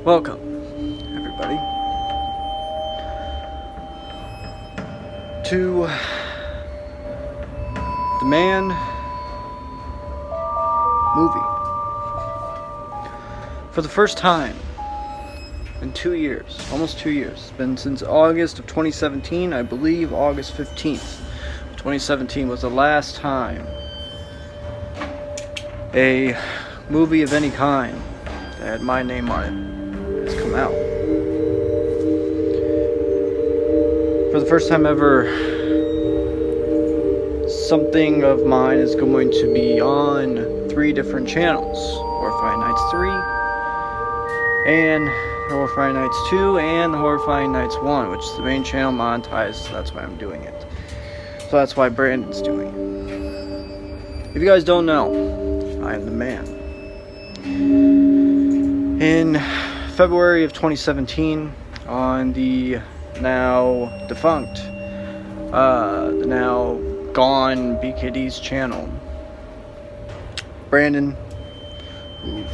Welcome, everybody, to the Man movie. For the first time in 2 years, almost 2 years. It's been since August of 2017, I believe August 15th. 2017 was the last time a movie of any kind that had my name on it has come out. For the first time ever, something of mine is going to be on 3 different channels. Horrifying Nights 3, and Horrifying Nights 2, and Horrifying Nights 1, which is the main channel monetized, so that's why I'm doing it. So that's why Brandon's doing it. If you guys don't know, I am the man. In February of 2017, on the now defunct, the now gone BKD's channel, Brandon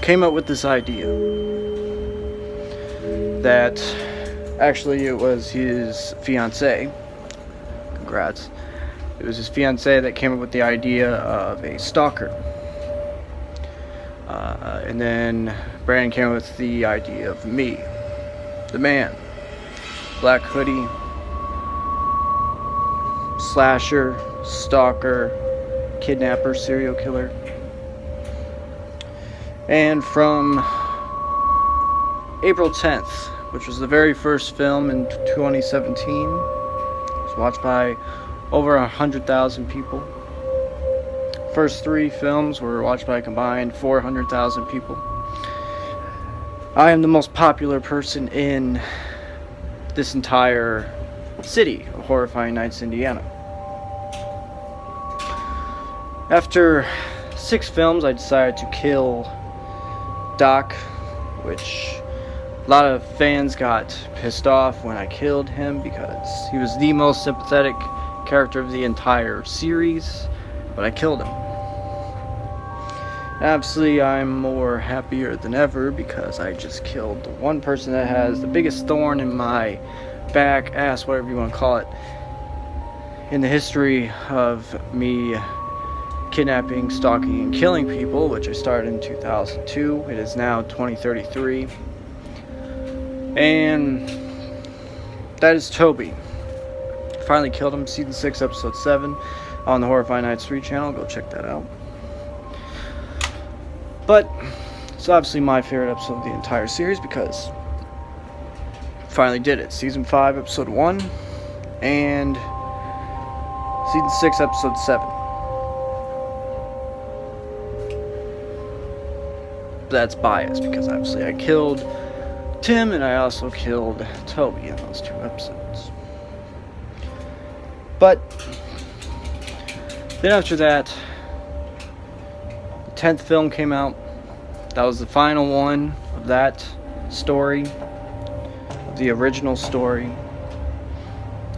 came up with this idea that actually it was his fiancée. Congrats. It was his fiancée that came up with the idea of a stalker. And then Brandon came up with the idea of me, the man, black hoodie, slasher, stalker, kidnapper, serial killer. And from April 10th, which was the very first film in 2017, it was watched by over 100,000 people. First 3 films were watched by a combined 400,000 people. I am the most popular person in this entire city of Horrifying Nights, Indiana. After 6 films, I decided to kill Doc, which a lot of fans got pissed off when I killed him because he was the most sympathetic character of the entire series, but I killed him. Obviously, I'm more happier than ever because I just killed the one person that has the biggest thorn in my back, ass, whatever you want to call it, in the history of me kidnapping, stalking, and killing people, which I started in 2002. It is now 2033. And that is Toby. Finally killed him. Season 6, episode 7 on the Horrifying Nights 3 channel. Go check that out. But it's obviously my favorite episode of the entire series because I finally did it. Season 5, episode 1, and season 6, episode 7. That's biased because obviously I killed Tim and I also killed Toby in those 2 episodes. But then after that, the 10th film came out. That was the final one of that story, of the original story.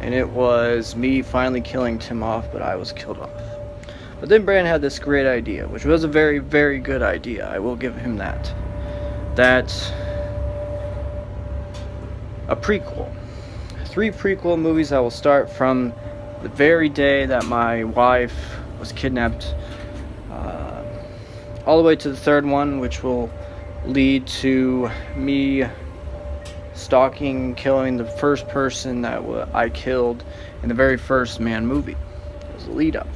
And it was me finally killing Tim off, but I was killed off. But then Brandon had this great idea, which was a very, very good idea. I will give him that. That's a prequel. 3 prequel movies that will start from the very day that my wife was kidnapped, all the way to the 3rd one, which will lead to me stalking, killing the first person that I killed in the very first Man movie. It was a lead up.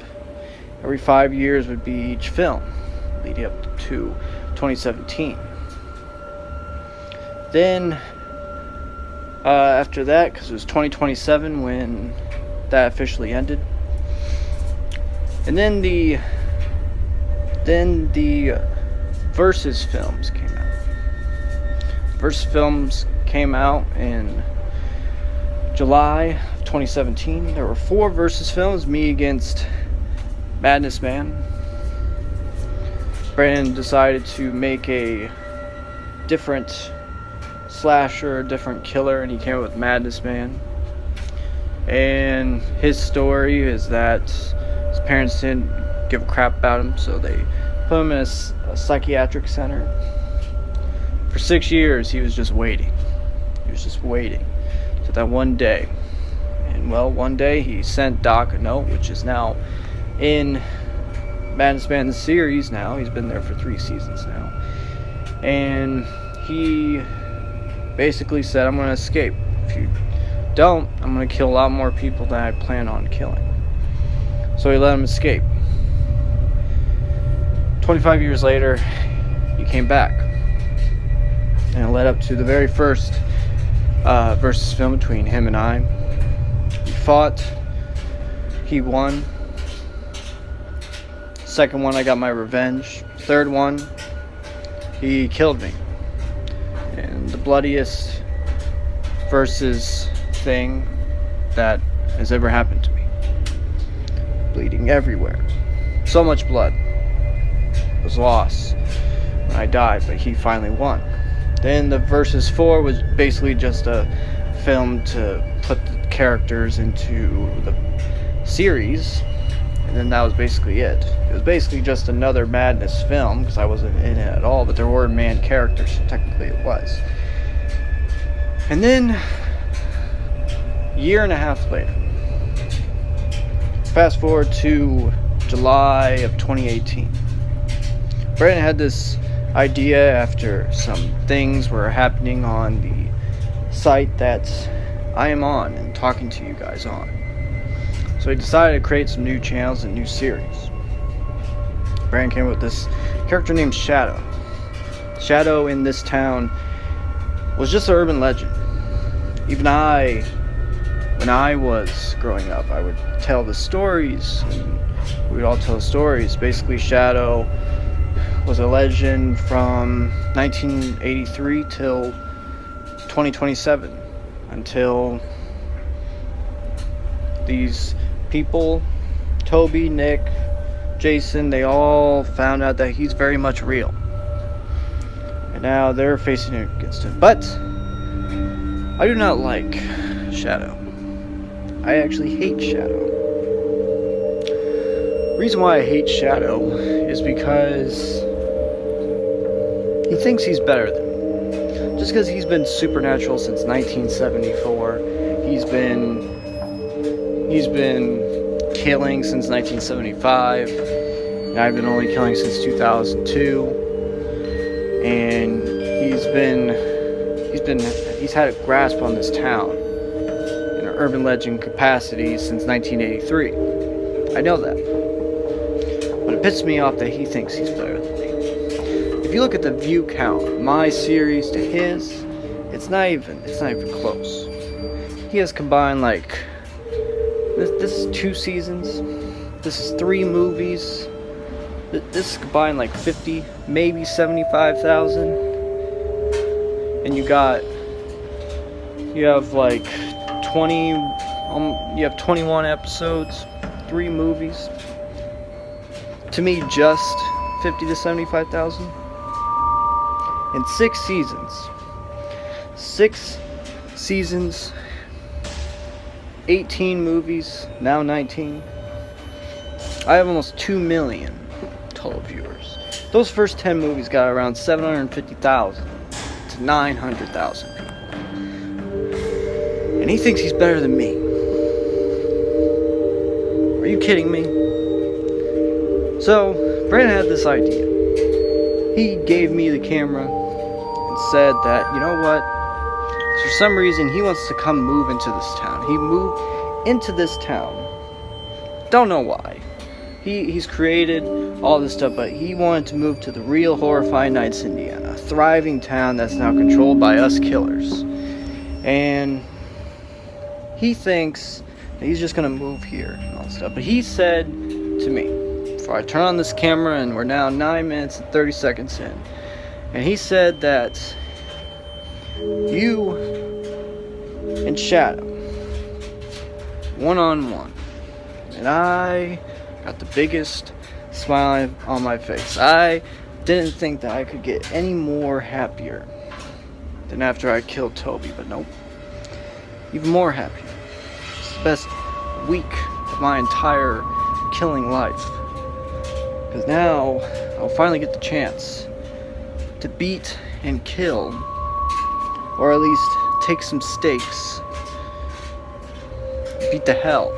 Every 5 years would be each film, leading up to 2017. Then, after that, because it was 2027 when that officially ended, and then the Versus films came out. Versus films came out in July of 2017. There were 4 Versus films, me against Madness Man. Brandon decided to make a different slasher, different killer, and he came up with Madness Man. And his story is that his parents didn't give a crap about him, so they put him in a psychiatric center. For 6 years, he was just waiting. He was just waiting. So that one day, and well, one day he sent Doc a note, which is now in Madness Man the series now. He's been there for 3 seasons now. And he basically said, I'm going to escape. If you don't, I'm going to kill a lot more people than I plan on killing. So he let him escape. 25 years later, he came back. And it led up to the very first Versus film between him and I. He fought. He won. Second one, I got my revenge. Third one, he killed me. And the bloodiest Versus thing that has ever happened to me. Bleeding everywhere. So much blood was lost when I died, but he finally won. Then the Versus 4 was basically just a film to put the characters into the series, and then that was basically it. It was basically just another Madness film, because I wasn't in it at all, but there were man characters, so technically it was. And then, a year and a half later, fast forward to July of 2018. Brandon had this idea after some things were happening on the site that I am on and talking to you guys on. So he decided to create some new channels and new series. Brandon came up with this character named Sjadow. Sjadow in this town was just an urban legend. Even when I was growing up, I would tell the stories, and we would all tell the stories. Basically, Sjadow was a legend from 1983 till 2027, until these people, Toby, Nick, Jason, they all found out that he's very much real. And now they're facing it against him. But I do not like Sjadow. I actually hate Sjadow. The reason why I hate Sjadow is because he thinks he's better than me. Just because he's been supernatural since 1974. He's been killing since 1975. And I've been only killing since 2002. And he's had a grasp on this town in an urban legend capacity since 1983. I know that. But it pisses me off that he thinks he's better than me. If you look at the view count, my series to his, it's not even close. He has combined like this is 2 seasons. This is 3 movies. This is combined like 50, maybe 75,000. And you have like 20. You have 21 episodes, 3 movies. To me, just 50 to 75,000. In 6 seasons. 6 seasons, 18 movies, now 19. I have almost 2 million total viewers. Those first 10 movies got around 750,000 to 900,000 people. And he thinks he's better than me. Are you kidding me? So, Brandon had this idea. He gave me the camera. and said that, you know what, for some reason he wants to come move into this town. He moved into this town. Don't know why. He's created all this stuff, but he wanted to move to the real Horrifying Nights, Indiana, a thriving town that's now controlled by us killers. And he thinks that he's just gonna move here and all this stuff. But he said to me, before I turn on this camera, and we're now 9 minutes and 30 seconds in, and he said that you and Sjadow, one-on-one. And I got the biggest smile on my face. I didn't think that I could get any more happier than after I killed Toby, but nope. Even more happier. It's the best week of my entire killing life. Because now I'll finally get the chance to beat and kill, or at least take some stakes, beat the hell,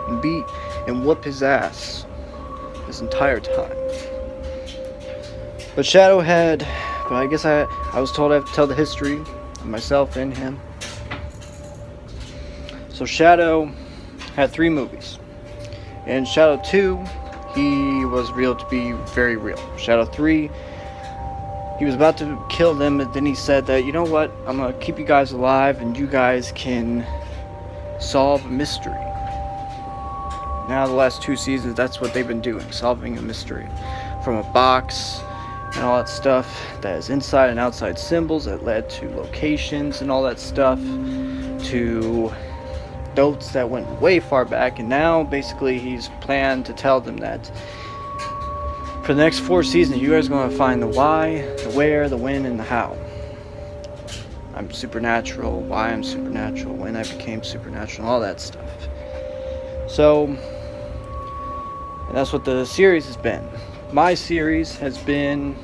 and beat and whoop his ass this entire time. But Sjadow had, but I guess I was told I have to tell the history of myself and him. So Sjadow had 3 movies. In Sjadow 2, he was revealed to be very real. Sjadow 3, he was about to kill them, but then he said that, you know what, I'm going to keep you guys alive and you guys can solve a mystery. Now the last 2 seasons, that's what they've been doing, solving a mystery. From a box and all that stuff that is inside and outside symbols that led to locations and all that stuff, to notes that went way far back, and now basically he's planned to tell them that for the next 4 seasons, you guys are going to find the why, the where, the when, and the how. I'm supernatural, why I'm supernatural, when I became supernatural, all that stuff. So, and that's what the series has been. My series has been,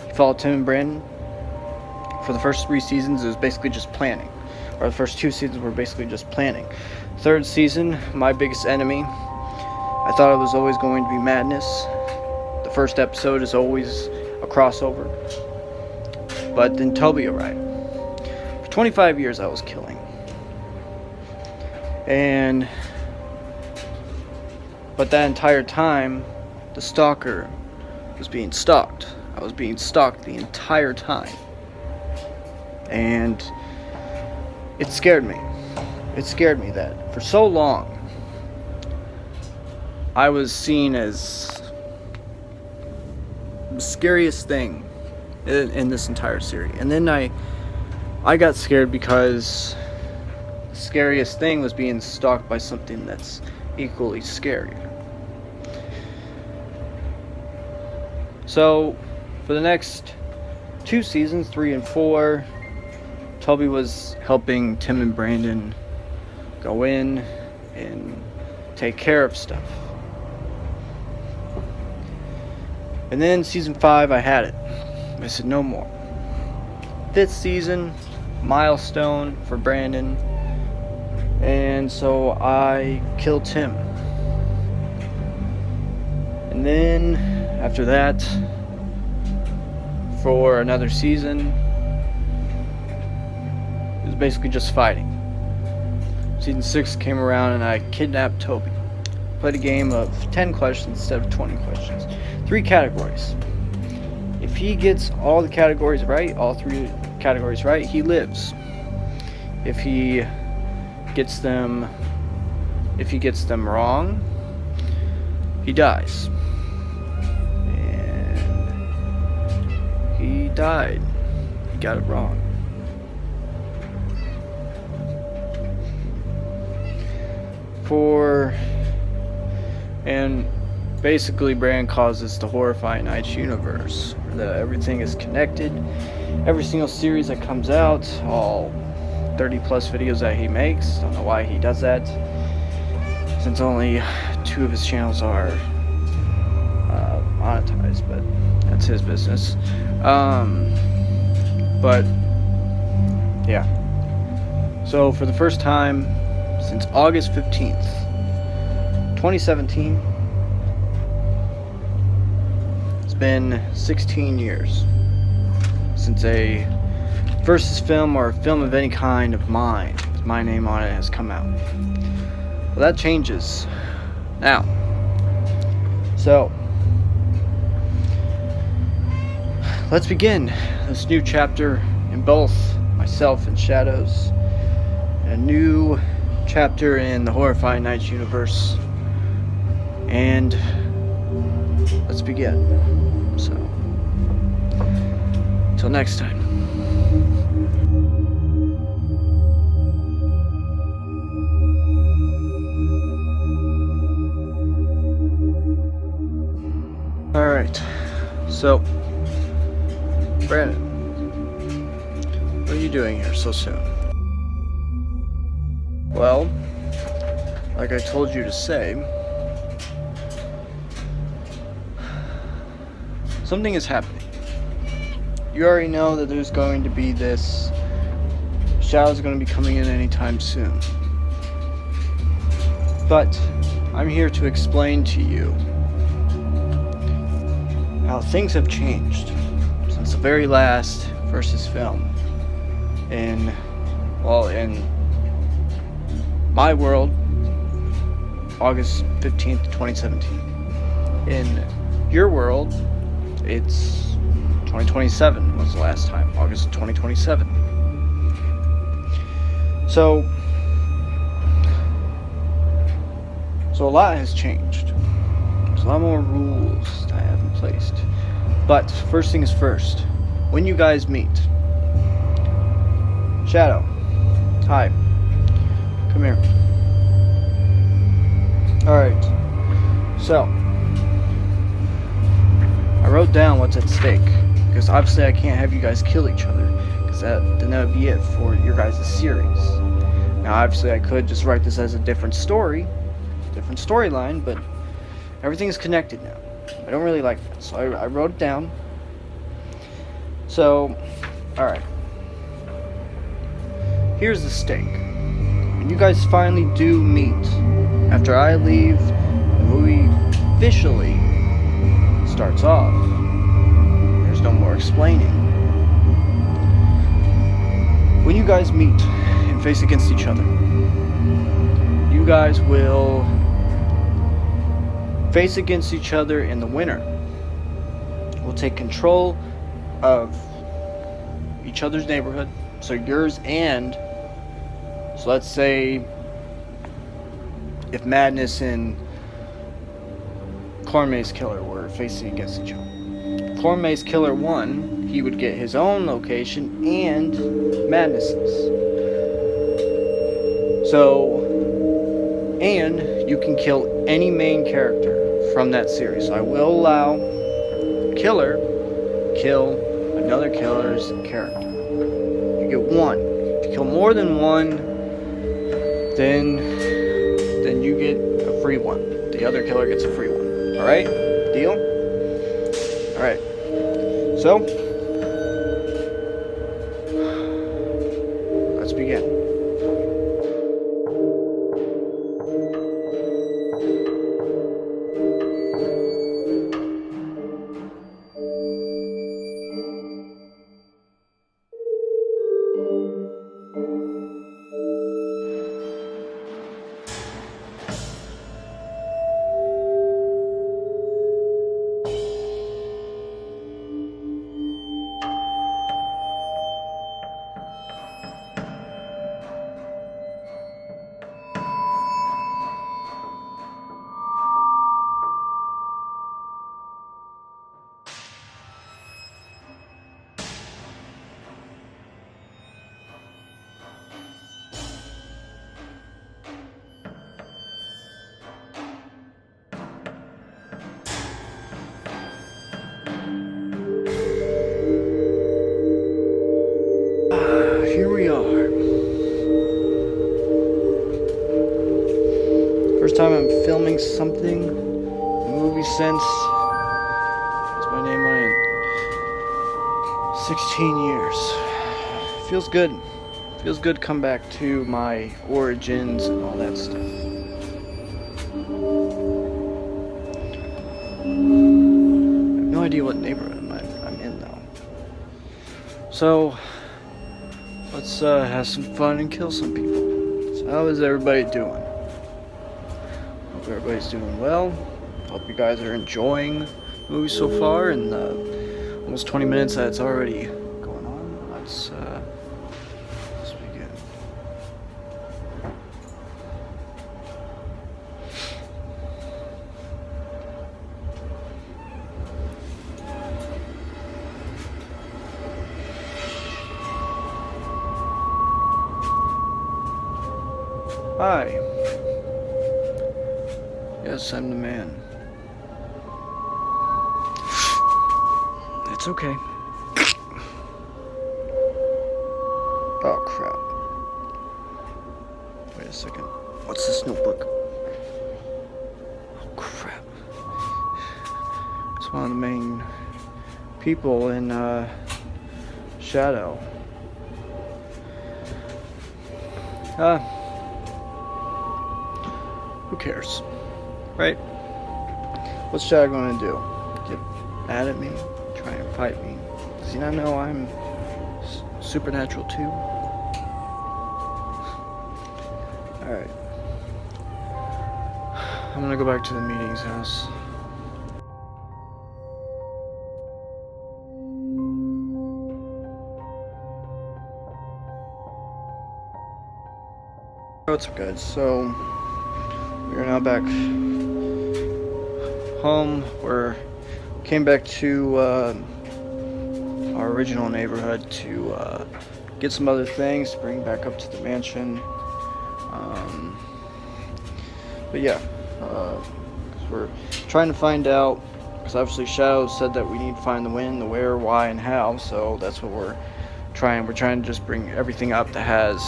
you follow Tim and Brandon. For the first 3 seasons, it was basically just planning. Or the first 2 seasons were basically just planning. 3rd season, my biggest enemy. I thought it was always going to be madness. The first episode is always a crossover. But then Toby arrived. For 25 years I was killing. But that entire time, the stalker was being stalked. I was being stalked the entire time. And it scared me. It scared me that for so long I was seen as the scariest thing in this entire series. And then I got scared because the scariest thing was being stalked by something that's equally scary. So for the next 2 seasons, 3 and 4, Toby was helping Tim and Brandon go in and take care of stuff. And then season 5, I had it. I said no more. 5th season, milestone for Brandon. And so I killed Tim. And then after that, for another season, it was basically just fighting. Season 6 came around and I kidnapped Toby. Played a game of 10 questions instead of 20 questions. 3 categories. If he gets all the categories right, all 3 categories right, he lives. If he gets them wrong, he dies. And he died. He got it wrong. And basically Brand calls this the Horrifying Nights universe, that everything is connected. Every single series that comes out, all 30 plus videos that he makes, don't know why he does that, since only 2 of his channels are monetized, but that's his business. But yeah, so for the first time since August 15th, 2017, it's been 16 years. since a versus film or a film of any kind of mine with my name on it has come out. Well, that changes now. So let's begin this new chapter in both myself and Shadow's, and a new chapter in the Horrifying Nights universe. And let's begin. So, until next time. Alright, so, Brandon, what are you doing here so soon? Well, like I told you to say, something is happening. You already know that there's going to be this. Shadow's going to be coming in anytime soon. But I'm here to explain to you how things have changed since the very last Versus film. In my world, August 15th, 2017. In your world, it's 2027 was the last time, August 2027. So a lot has changed. There's a lot more rules that I haven't placed. But first things first, when you guys meet, Sjadow, hi, come here. Alright, so I wrote down what's at stake, because obviously I can't have you guys kill each other, because then that would be it for your guys' series. Now obviously I could just write this as a different storyline, but everything's connected now. I don't really like that, so I wrote it down. So, alright. Here's the stake. When you guys finally do meet, after I leave, the movie officially starts off. There's no more explaining. When you guys meet and face against each other, you guys will face against each other, and the winner will take control of each other's neighborhood. So yours and, so let's say if Madness and Corn Maze Killer were facing against each other. Corn Maze Killer won, he would get his own location and Madness's. So, and you can kill any main character from that series. So I will allow Killer kill another killer's character. You get one. If you kill more than one, then you get a free one. The other killer gets a free one. Alright? Deal? Alright. So, let's begin. Here we are. First time I'm filming something, a movie since, what's my name on it? 16 years. Feels good. Feels good to come back to my origins and all that stuff. I have no idea what neighborhood I'm in though. So, let's have some fun and kill some people. So how is everybody doing? Hope everybody's doing well. Hope you guys are enjoying the movie so far, and almost 20 minutes that it's already going on. Let's begin. Hi. Yes, I'm the man. It's okay. Oh, crap. Wait a second. What's this notebook? Oh, crap. It's one of the main people in Sjadow. Who cares? Right? What's Sjadow gonna do? Get mad at me? Try and fight me? Does he not know I'm supernatural too? Alright. I'm gonna go back to the meeting's house. What's up, guys? So we are now back home. Came back to our original neighborhood to get some other things to bring back up to the mansion. But yeah, we're trying to find out, because obviously Sjadow said that we need to find the when, the where, why, and how. So that's what we're trying. We're trying to just bring everything up that has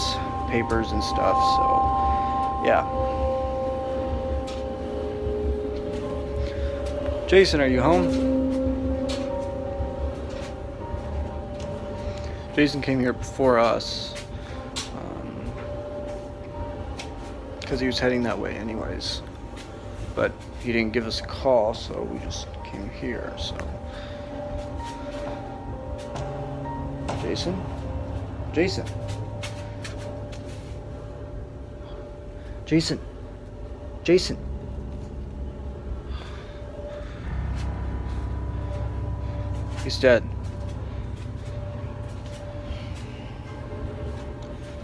papers and stuff. So yeah. Jason, are you home? Jason came here before us, because he was heading that way anyways. But he didn't give us a call, so we just came here, so. Jason? Jason? Jason? Jason? He's dead.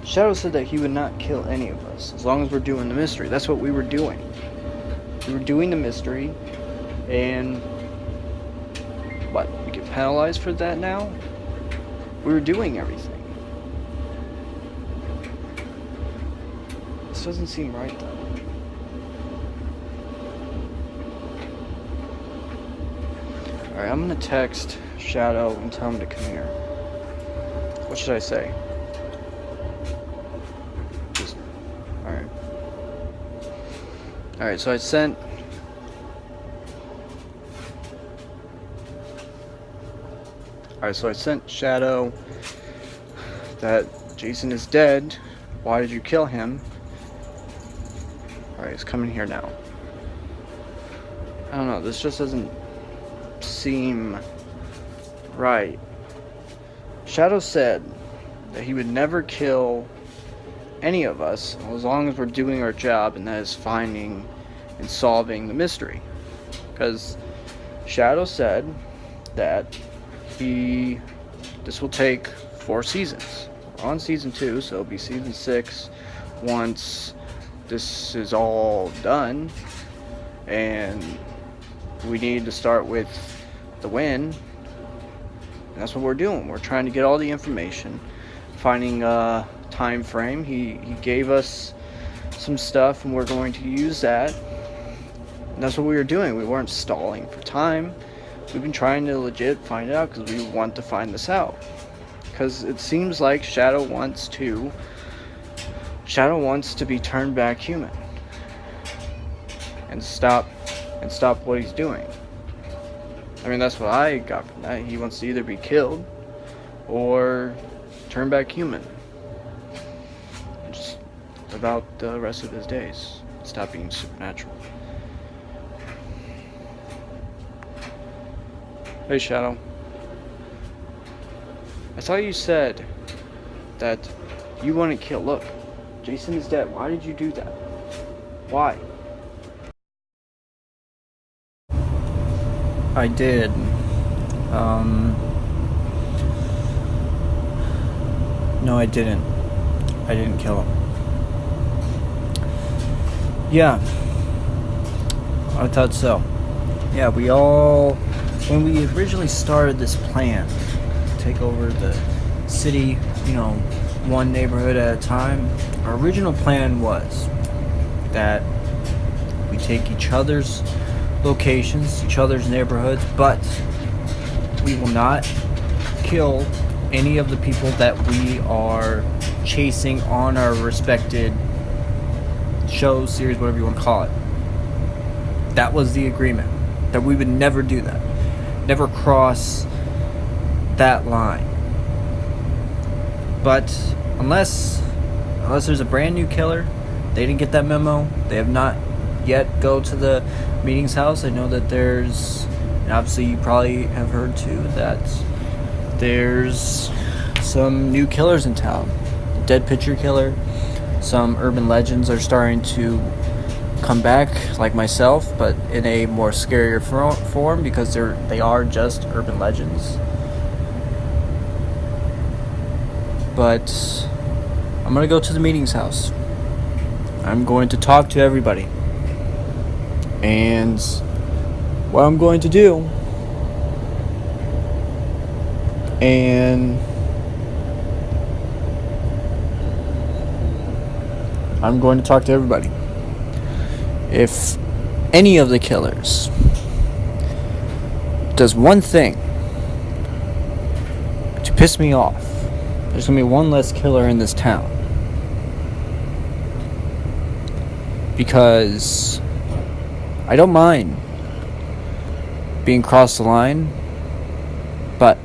Sjadow said that he would not kill any of us as long as we're doing the mystery. That's what we were doing. We were doing the mystery, and what? We get penalized for that now? We were doing everything. This doesn't seem right, though. Alright, I'm gonna text Sjadow and tell him to come here. What should I say? Just, alright. Alright, so I sent... Alright, so I sent Sjadow that Jason is dead. Why did you kill him? Alright, he's coming here now. I don't know, this just doesn't seem right. Sjadow said that he would never kill any of us as long as we're doing our job, and that is finding and solving the mystery. Because Sjadow said that this will take 4 seasons. We're on season 2, so it'll be season 6 once this is all done, and we need to start with the when, and that's what we're doing. We're trying to get all the information, finding a time frame. He gave us some stuff, and we're going to use that, and that's what we were doing. We weren't stalling for time. We've been trying to legit find it out because we want to find this out, because it seems like Sjadow wants to be turned back human and stop what he's doing. I mean, that's what I got from that. He wants to either be killed or turn back human and just live out the rest of his days. Stop being supernatural. Hey, Sjadow. I thought you said that you wouldn't kill. Look, Jason is dead. Why did you do that? Why? I did. No, I didn't. I didn't kill him. Yeah. I thought so. Yeah, when we originally started this plan to take over the city, one neighborhood at a time, our original plan was that we take each other's locations, each other's neighborhoods, but we will not kill any of the people that we are chasing on our respected shows, series, whatever you want to call it. That was the agreement, that we would never do that, never cross that line. But unless there's a brand new killer, they didn't get that memo, they have not yet go to the meetings house. I know that there's, and obviously you probably have heard too, that there's some new killers in town. The Dead Picture Killer. Some urban legends are starting to come back, like myself, but in a more scarier form, because they are just urban legends. But I'm gonna go to the meetings house. I'm going to talk to everybody. And what I'm going to do, and I'm going to talk to everybody. If any of the killers does one thing to piss me off, there's going to be one less killer in this town. Because I don't mind being crossed the line, but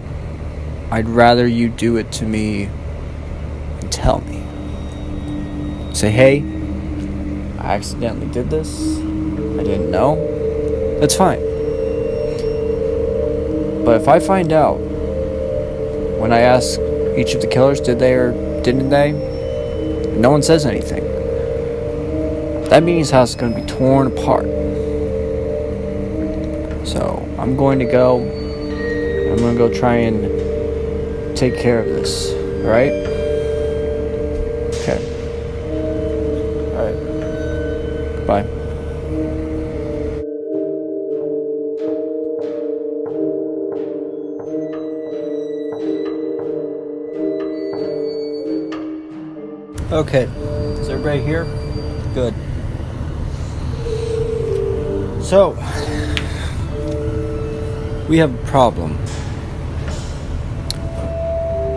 I'd rather you do it to me and tell me. Say, hey, I accidentally did this. I didn't know. That's fine. But if I find out when I ask each of the killers, did they or didn't they, and no one says anything, that meeting's house is going to be torn apart. So I'm going to go. I'm going to go try and take care of this. Alright? Okay. Alright. Goodbye. Okay. Is everybody here? Good. So, we have a problem.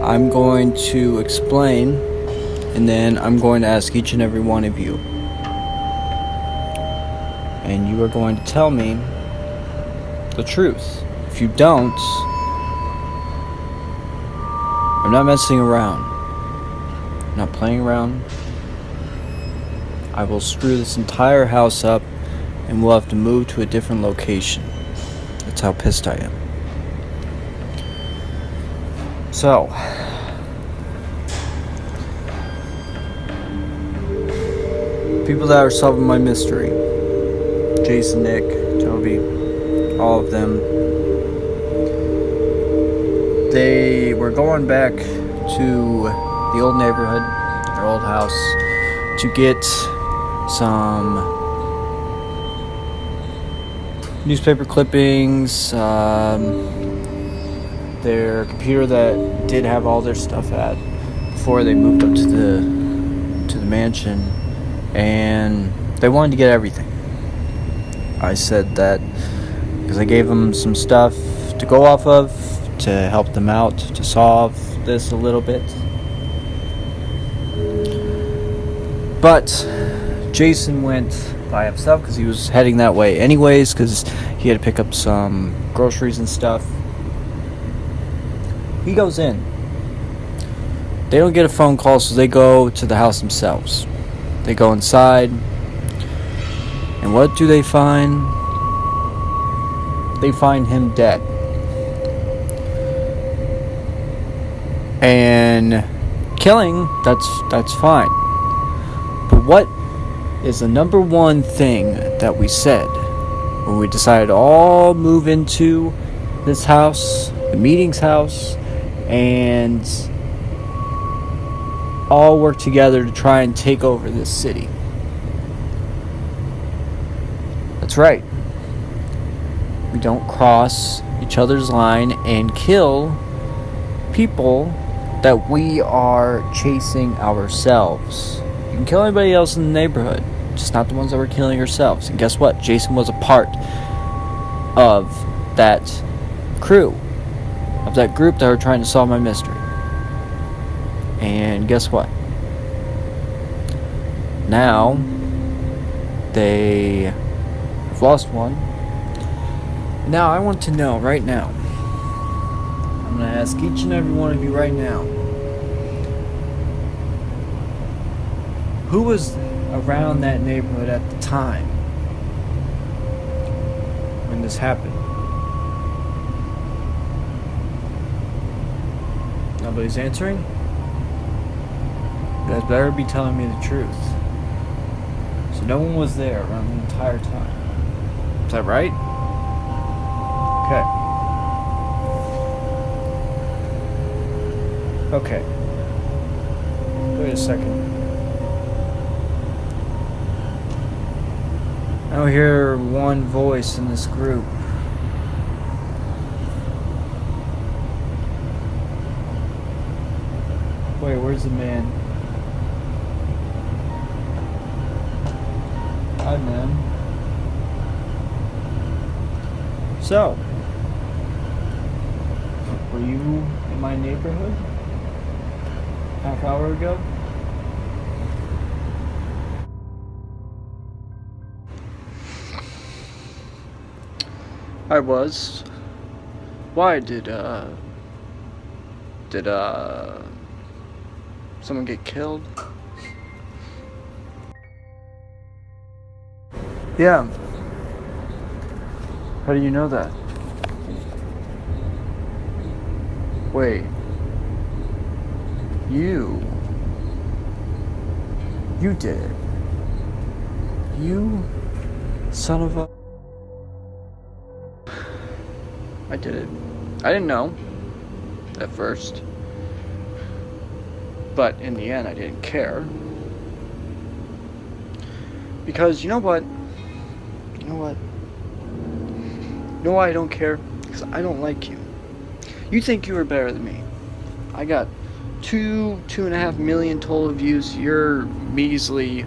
I'm going to explain, and then I'm going to ask each and every one of you. And you are going to tell me the truth. If you don't, I'm not messing around. I'm not playing around. I will screw this entire house up, and we'll have to move to a different location. That's how pissed I am. So, people that are solving my mystery, Jason, Nick, Toby, all of them, they were going back to the old neighborhood, their old house, to get some newspaper clippings, their computer that did have all their stuff at before they moved up to the mansion, and they wanted to get everything. I said that because I gave them some stuff to go off of to help them out to solve this a little bit. But Jason went by himself because he was heading that way anyways, because he had to pick up some groceries and stuff. He goes in. They don't get a phone call, so they go to the house themselves. They go inside, and what do they find? They find him dead. And killing, that's fine. But what is the number one thing that we said when we decided to all move into this house, the meeting's house, and all work together to try and take over this city? That's right. We don't cross each other's line and kill people that we are chasing ourselves. You can kill anybody else in the neighborhood, just not the ones that we're killing ourselves. And guess what? Jason was a part of that crew, of that group that were trying to solve my mystery. And guess what? Now they have lost one. Now I want to know right now. I'm going to ask each and every one of you right now. Who was around that neighborhood at the time when this happened? Nobody's answering? You guys better be telling me the truth. So no one was there around the entire time. Is that right? Okay. Wait a second. I don't hear one voice in this group. Wait, where's the man? Hi, man. So, were you in my neighborhood half hour ago? I was. Why did someone get killed? Yeah. How do you know that? Wait. You did it. You son of a... I did it. I didn't know at first. But in the end, I didn't care. Because you know what? You know what? You know why I don't care? Because I don't like you. You think you were better than me. I got 2.5 million total views. You're measly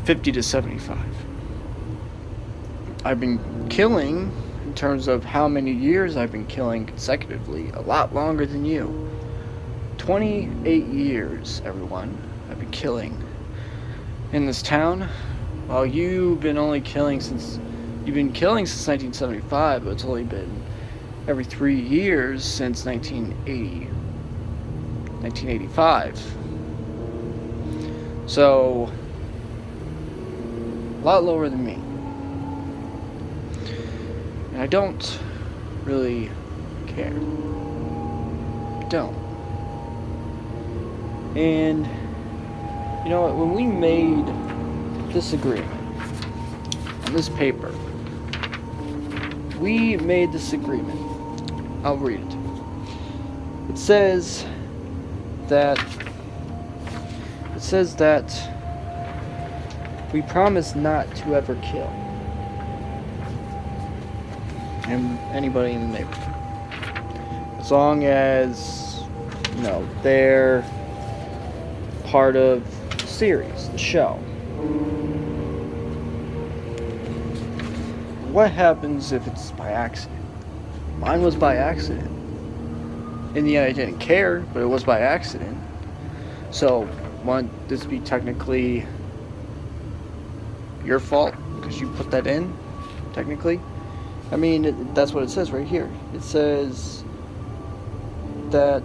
50 to 75. I've been killing, in terms of how many years I've been killing consecutively, a lot longer than you. 28 years, everyone, I've been killing in this town, while you've been killing since 1975, but it's only been every 3 years since 1985. So, a lot lower than me. And I don't really care. I don't. And, you know what, when we made this agreement, on this paper, we made this agreement. I'll read it. It says that we promise not to ever kill anybody in the neighborhood, as long as, you know, they're part of the series, the show. What happens if it's by accident? Mine was by accident. In the end, I didn't care, but it was by accident. So, wouldn't this be technically your fault because you put that in, technically? I mean, that's what it says right here. It says that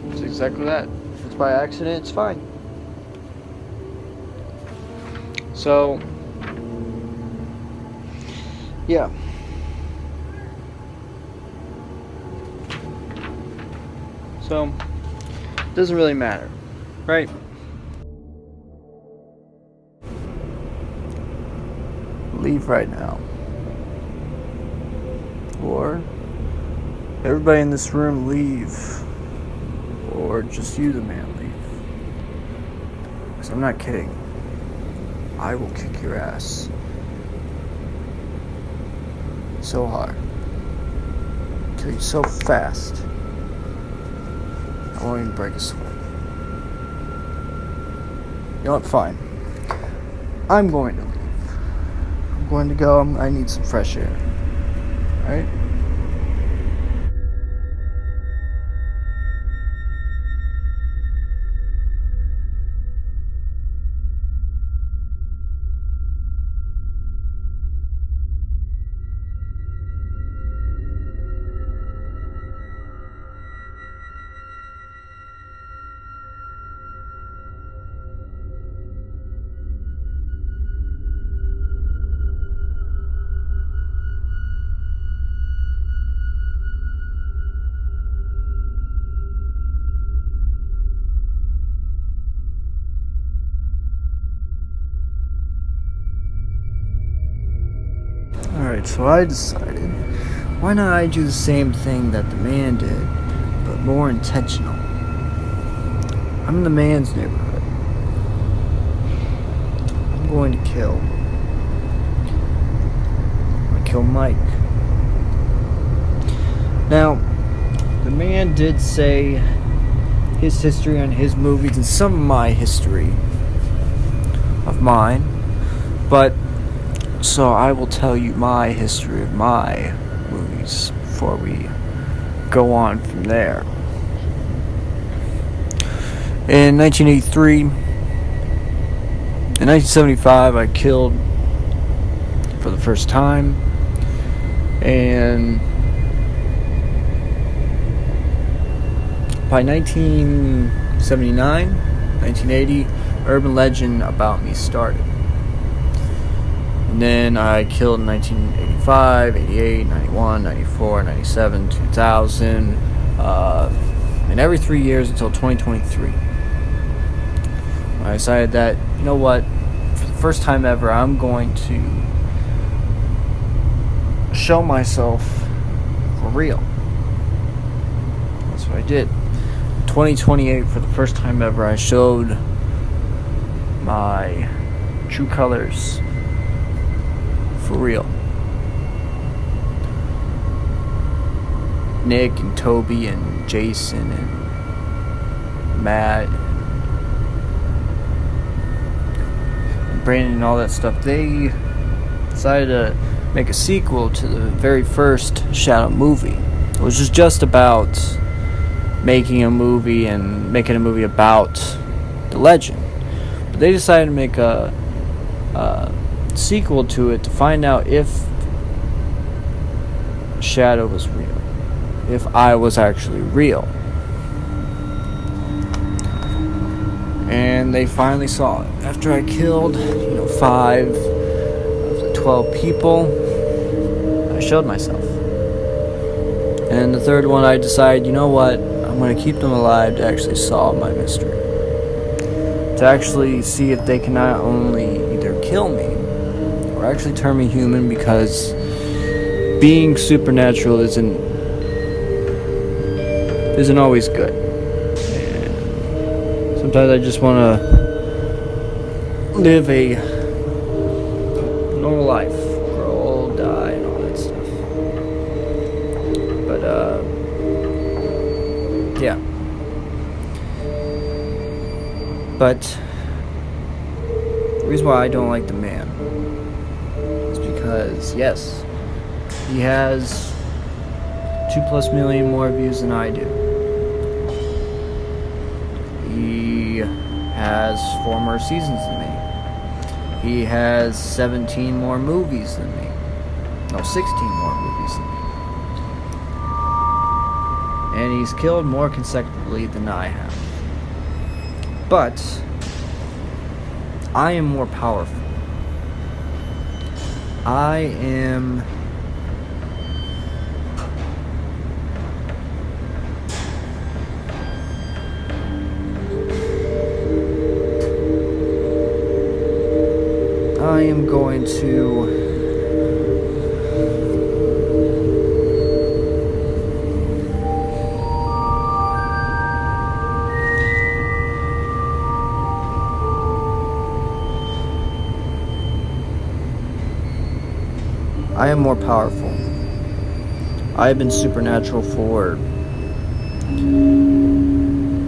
it's exactly that. If it's by accident, it's fine. So, yeah. So, it doesn't really matter, right? Leave right now. Or everybody in this room leave. Or just you, the man, leave. Because I'm not kidding. I will kick your ass. So hard. Kill you so fast. I won't even break a sweat. You know what? Fine. I'm going to leave. I'm going to go. I need some fresh air. Alright? Alright, so I decided, why not I do the same thing that the man did, but more intentional? I'm in the man's neighborhood. I'm going to kill. I'm going to kill Mike. Now, the man did say his history on his movies and some of my history of mine, but so I will tell you my history of my movies before we go on from there. In 1983, in 1975, I killed for the first time, and by 1979, 1980, urban legend about me started. And then I killed in 1985, 88, 91, 94, 97, 2000, and every 3 years until 2023. I decided that, you know what, for the first time ever, I'm going to show myself for real. That's what I did. 2028, for the first time ever, I showed my true colors. For real. Nick and Toby and Jason and Matt and Brandon and all that stuff, they decided to make a sequel to the very first Sjadow movie. It was just about making a movie and making a movie about the legend. But they decided to make a sequel to it to find out if Sjadow was real, if I was actually real. And they finally saw it. After I killed, 5 of the 12 people, I showed myself. And the third one, I decided, you know what, I'm going to keep them alive to actually solve my mystery. To actually see if they can not only either kill me or actually turn me human, because being supernatural isn't always good. And sometimes I just want to live a normal life, grow old, die, and all that stuff. But yeah. But the reason why I don't like the man is because, yes, he has 2+ million more views than I do. He has 4 more seasons than me. He has 17 more movies than me. No, 16 more movies than me. And he's killed more consecutively than I have. But I am more powerful. I am I am going to I am more powerful. I have been supernatural for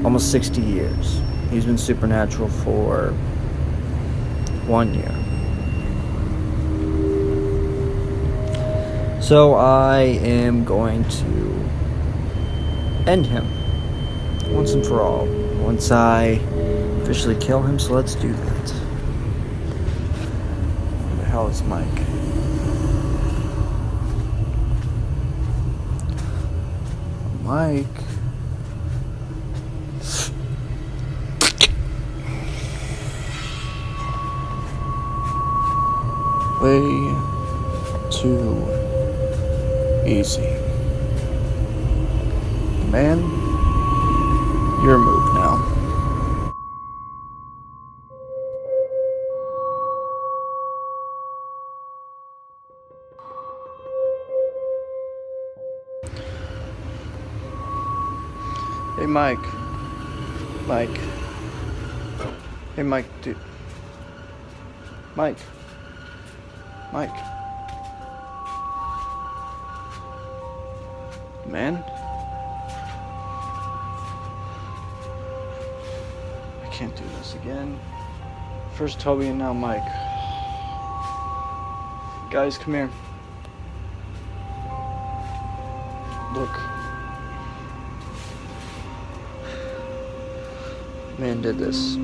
almost 60 years. He's been supernatural for 1 year. So I am going to end him once and for all. Once I officially kill him, so let's do that. Where the hell is Mike? Mike. Way too easy. Man, your move now. Hey, Mike. Mike. Hey, Mike, dude. Mike. Mike. Man? I can't do this again. First Toby and now Mike. Guys, come here. Look. Man did this.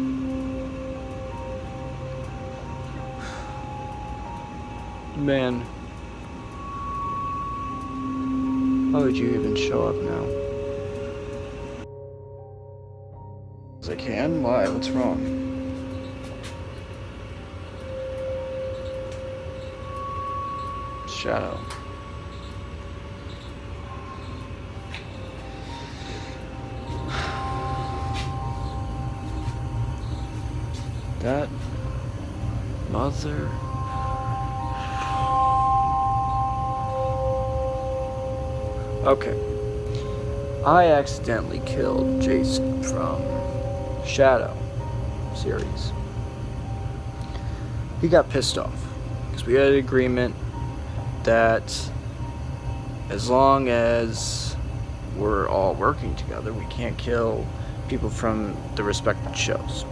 Man. Why would you even show up now? 'Cause I can? Why? What's wrong? Sjadow. That mother. Okay. I accidentally killed Jason from Sjadow series. He got pissed off because we had an agreement that as long as we're all working together, we can't kill people from the respected shows.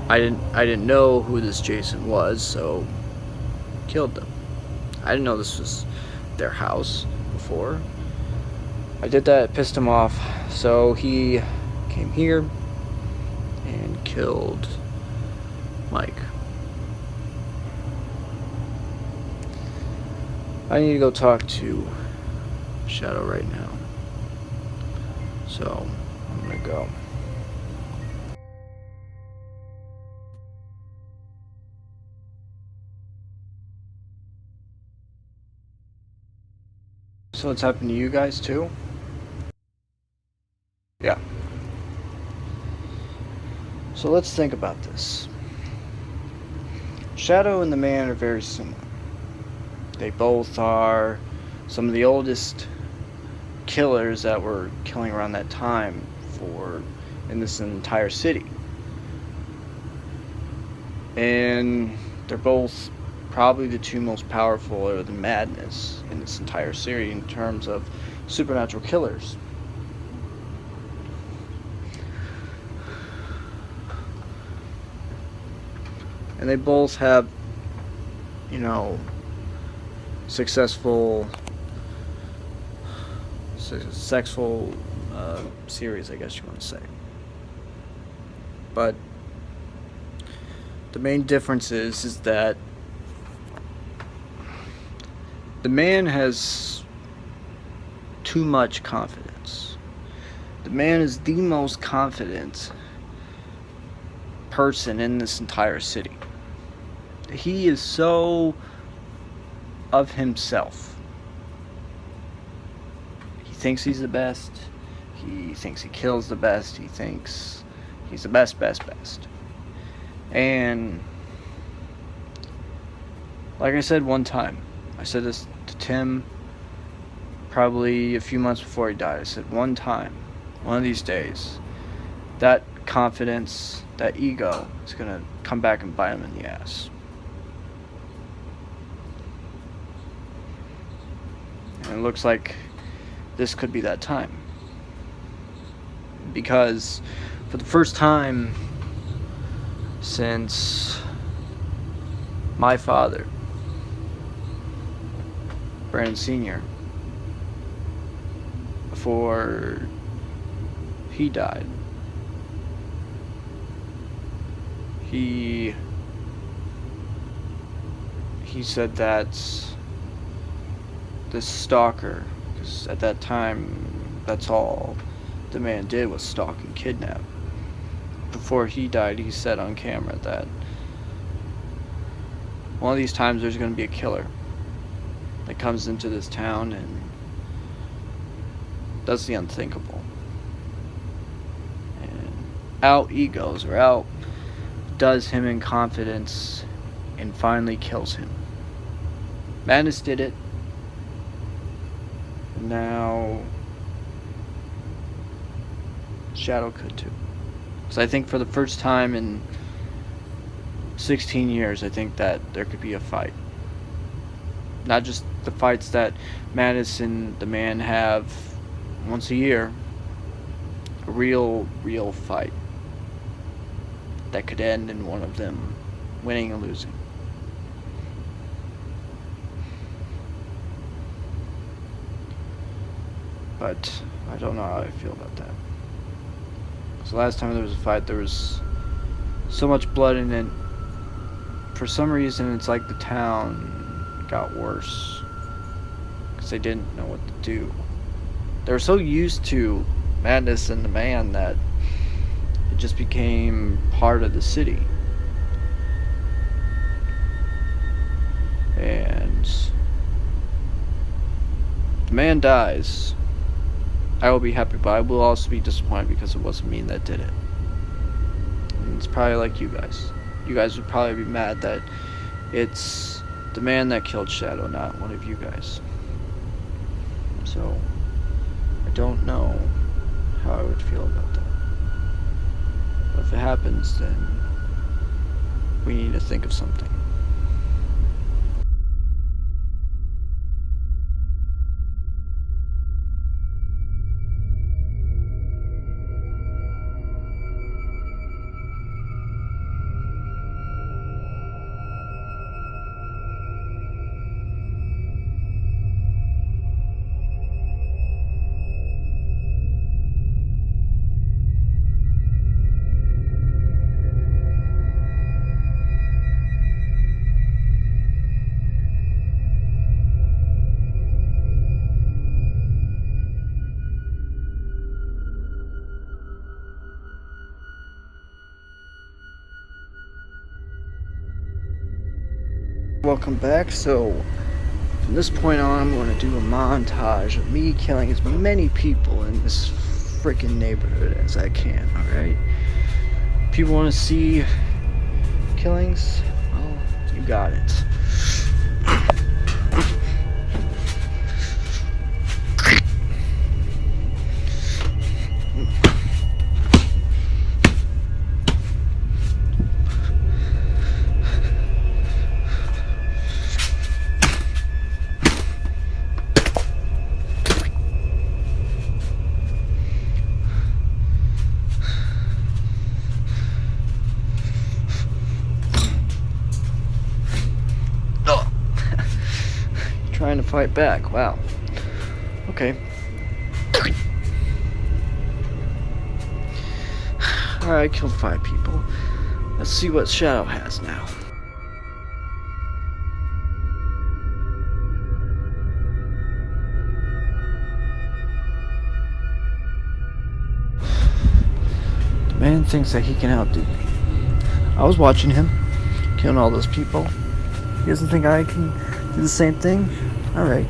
I didn't know who this Jason was, so killed them. I didn't know this was their house before. I did that, it pissed him off, so he came here and killed Mike. I need to go talk to Sjadow right now, so I'm gonna go. So it's happened to you guys too? Yeah. So let's think about this. Sjadow and the man are very similar. They both are some of the oldest killers that were killing around that time in this entire city. And they're both probably the two most powerful or the madness in this entire series in terms of supernatural killers. And they both have, successful series, I guess you want to say. But the main difference is that the man has too much confidence. The man is the most confident person in this entire city. He is so of himself. He thinks he's the best. He thinks he kills the best. He thinks he's the best. And Like I said one time, I said this to Tim probably a few months before he died. I said one time, one of these days, that confidence, that ego is going to come back and bite him in the ass. And it looks like this could be that time. Because for the first time since my father, Brandon Sr., before he died, he said that this stalker, because at that time that's all the man did was stalk and kidnap. Before he died, he said on camera that one of these times there's going to be a killer that comes into this town and does the unthinkable and out egos or out does him in confidence and finally kills him. Madness did it. Now Sjadow could too. So I think for the first time in 16 years, I think that there could be a fight. Not just the fights that Madness and the man have once a year. A real fight that could end in one of them winning and losing. But I don't know how I feel about that. So last time there was a fight, there was so much blood in it. For some reason, it's like the town got worse because they didn't know what to do. They were so used to Madness and the man that it just became part of the city. And the man dies. I will be happy, but I will also be disappointed because it wasn't me that did it. And it's probably like you guys. You guys would probably be mad that it's the man that killed Sjadow, not one of you guys. So, I don't know how I would feel about that. But if it happens, then we need to think of something. Welcome back. So from this point on, I'm going to do a montage of me killing as many people in this freaking neighborhood as I can. Alright, people want to see killings? Well, you got it. Trying to fight back. Wow. Okay. Alright, I killed 5 people. Let's see what Sjadow has now. The man thinks that he can outdo me. I was watching him killing all those people. He doesn't think I can do the same thing? Alright.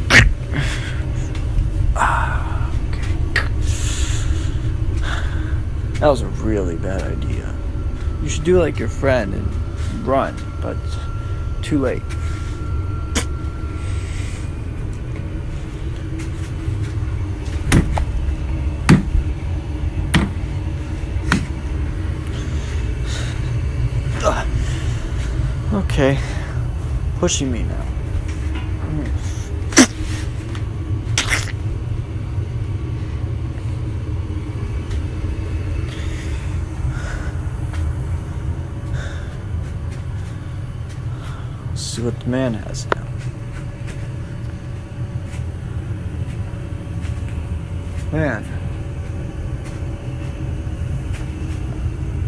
Okay. That was a really bad idea. You should do like your friend and run, but too late. Okay, pushing me now. Let's see what the man has now. Man,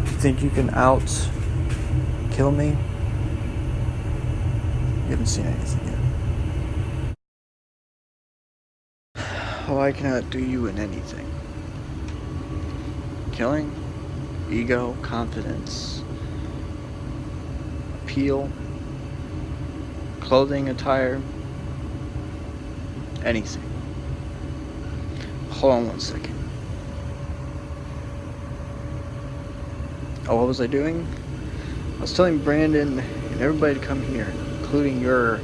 you think you can kill me? You haven't seen anything yet. Oh, I cannot do you in anything. Killing, ego, confidence, appeal, clothing, attire, anything. Hold on one second. Oh, what was I doing? I was telling Brandon and everybody to come here, including your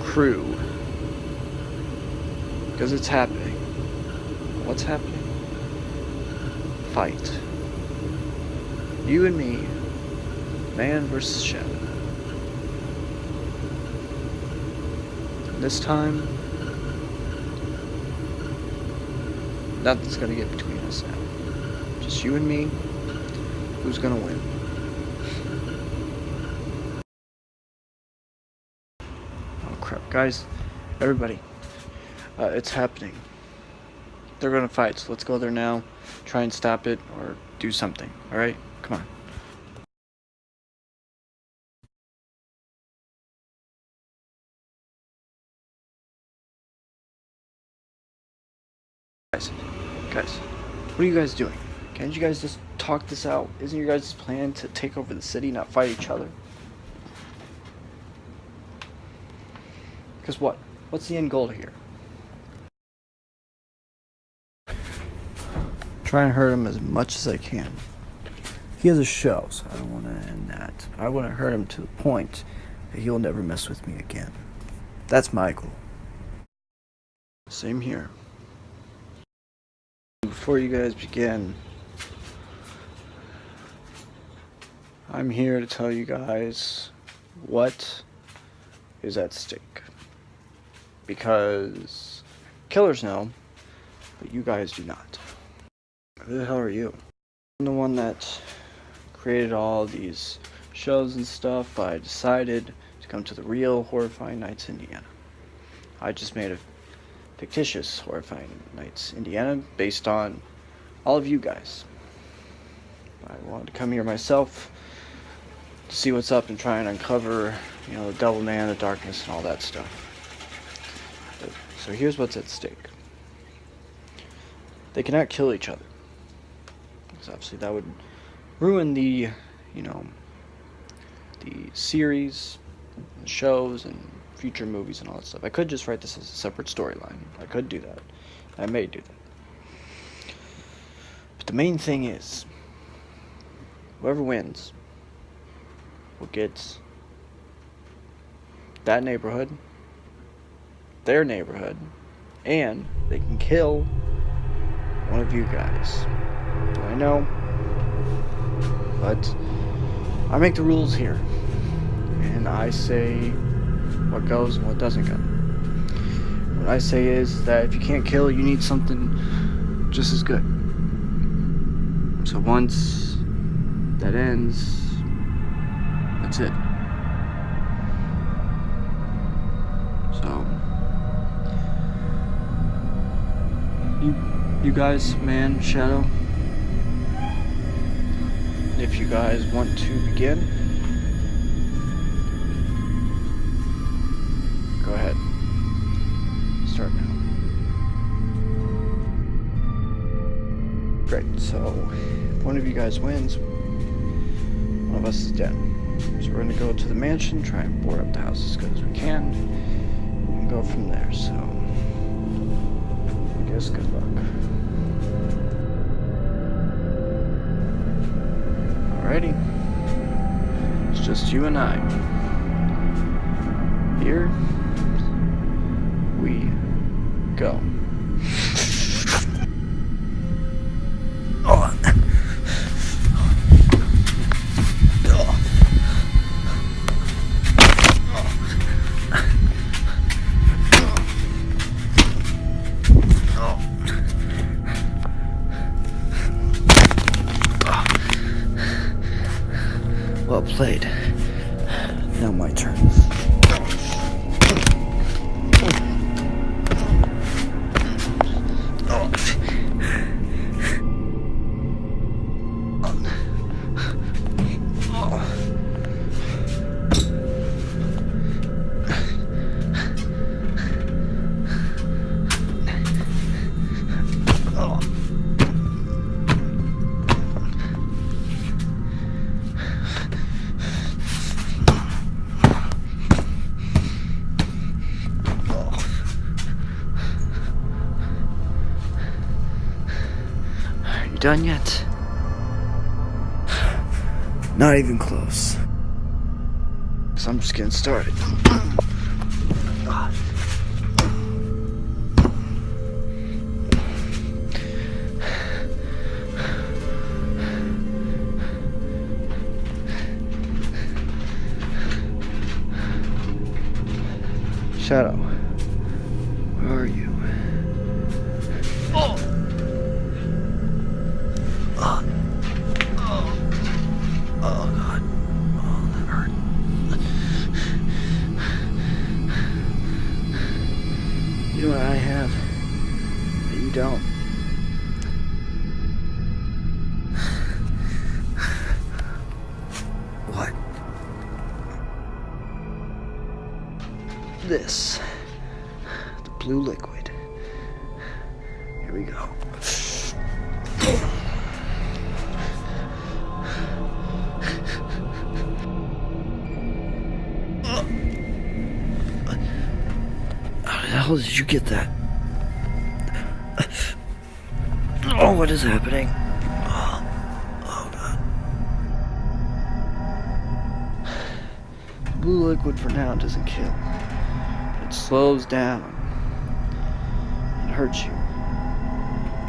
crew, because it's happening. What's happening? Fight. You and me, man versus Sjadow. This time, nothing's gonna get between us now. Just you and me. Who's gonna win? Oh crap, guys, everybody, it's happening. They're gonna fight, so let's go there now, try and stop it, or do something, alright? Come on. Guys, what are you guys doing? Can't you guys just talk this out? Isn't your guys' plan to take over the city, not fight each other? Because what? What's the end goal here? Try and hurt him as much as I can. He has a show, so I don't want to end that. I want to hurt him to the point that he'll never mess with me again. That's my goal. Same here. Before you guys begin, I'm here to tell you guys what is at stake. Because killers know, but you guys do not. Who the hell are you? I'm the one that created all these shows and stuff, but I decided to come to the real Horrifying Nights, Indiana. I just made a fictitious Horrifying Nights, Indiana, based on all of you guys. I wanted to come here myself to see what's up and try and uncover, the devil man, the darkness, and all that stuff. So here's what's at stake. They cannot kill each other. Because obviously that would ruin the series, and shows, and future movies and all that stuff. I could just write this as a separate storyline. I could do that. I may do that. But the main thing is, whoever wins will get that neighborhood, their neighborhood, and they can kill one of you guys. I know, but I make the rules here, and I say what goes and what doesn't go. What I say is that if you can't kill, you need something just as good. So once that ends, that's it. So you guys, man, Sjadow, if you guys want to begin, go ahead. Start now. Great, so if one of you guys wins, one of us is dead. So we're gonna go to the mansion, try and board up the house as good as we can, and go from there. So I guess good luck. Alrighty. It's just you and I. here we go. Oh. Well played. Now my turn. Done yet? Not even close. So I'm just getting started. Sjadow, where are you? You know what I have that you don't? What? This. The blue liquid. Here we go. How the hell did you get that? Oh, what is happening? Oh God. Blue liquid for now doesn't kill. It slows down and hurts you.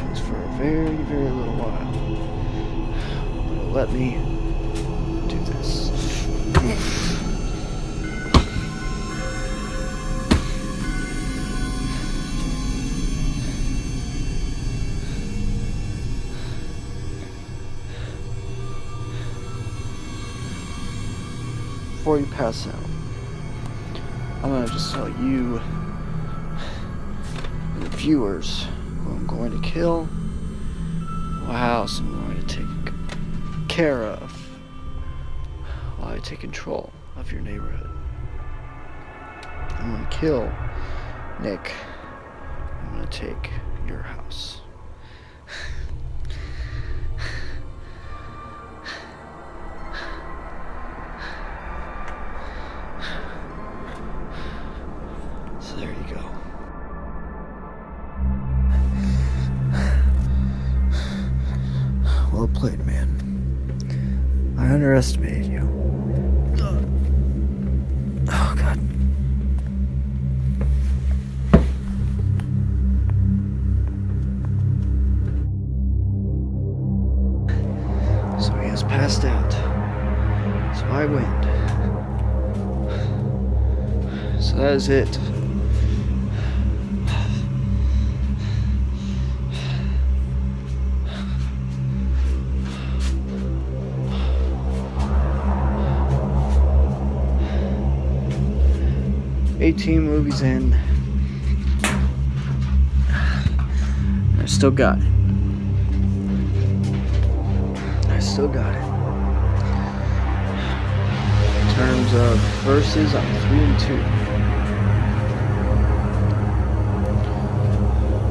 Just for a very, very little while. But it'll let me do this. Before you pass out, I'm gonna just tell you, the viewers, who I'm going to kill, what house I'm going to take care of, while I take control of your neighborhood. I'm gonna kill Nick. I'm gonna take your house. So there you go. Well played, man. I underestimated you. Oh, God. So he has passed out. So I win. So that is it. "18 movies in, I still got it. I still got it. In terms of verses, I'm 3-2.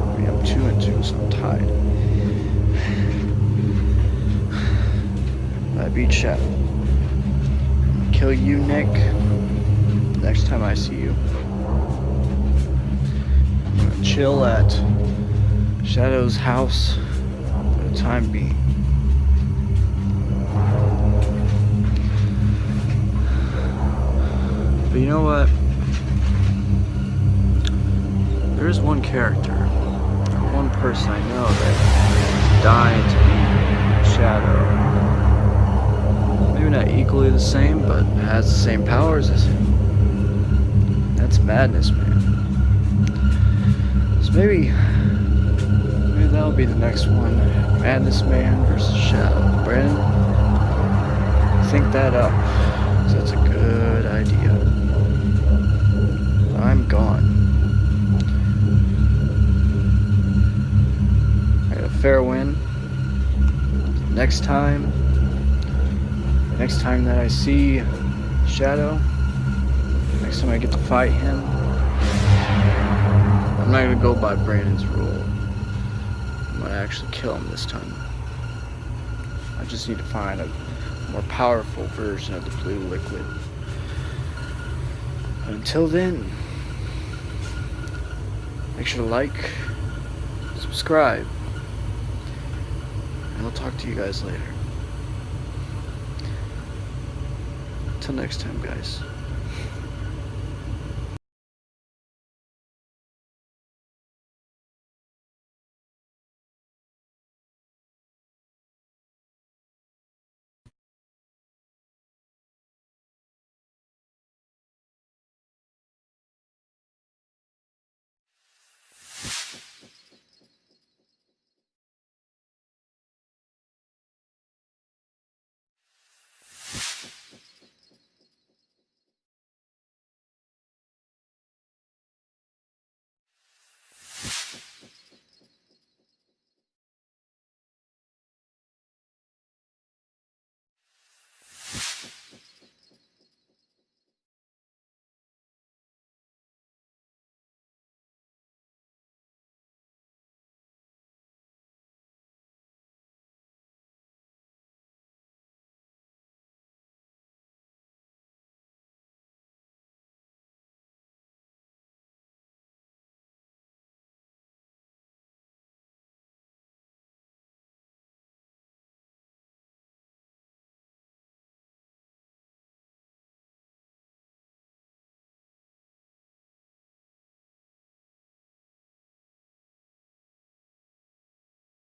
I mean, I'm 2-2, so I'm tied. I beat Sjadow. I'm gonna kill you, Nick. Next time I see you, I'm gonna chill at Sjadow's house for the time being. But you know what? There's one character, one person I know that died to be Sjadow. Maybe not equally the same, but has the same powers as him. That's Madness Man. So maybe that'll be the next one. Madness Man versus Sjadow. Brandon, think that up, 'cause that's a good idea. I'm gone. I got a fair win. Next time that I see Sjadow, next time I get to fight him, I'm not gonna go by Brandon's rule. I'm gonna actually kill him this time. I just need to find a more powerful version of the blue liquid. But until then, make sure to like, subscribe, and I'll talk to you guys later. Till next time, guys.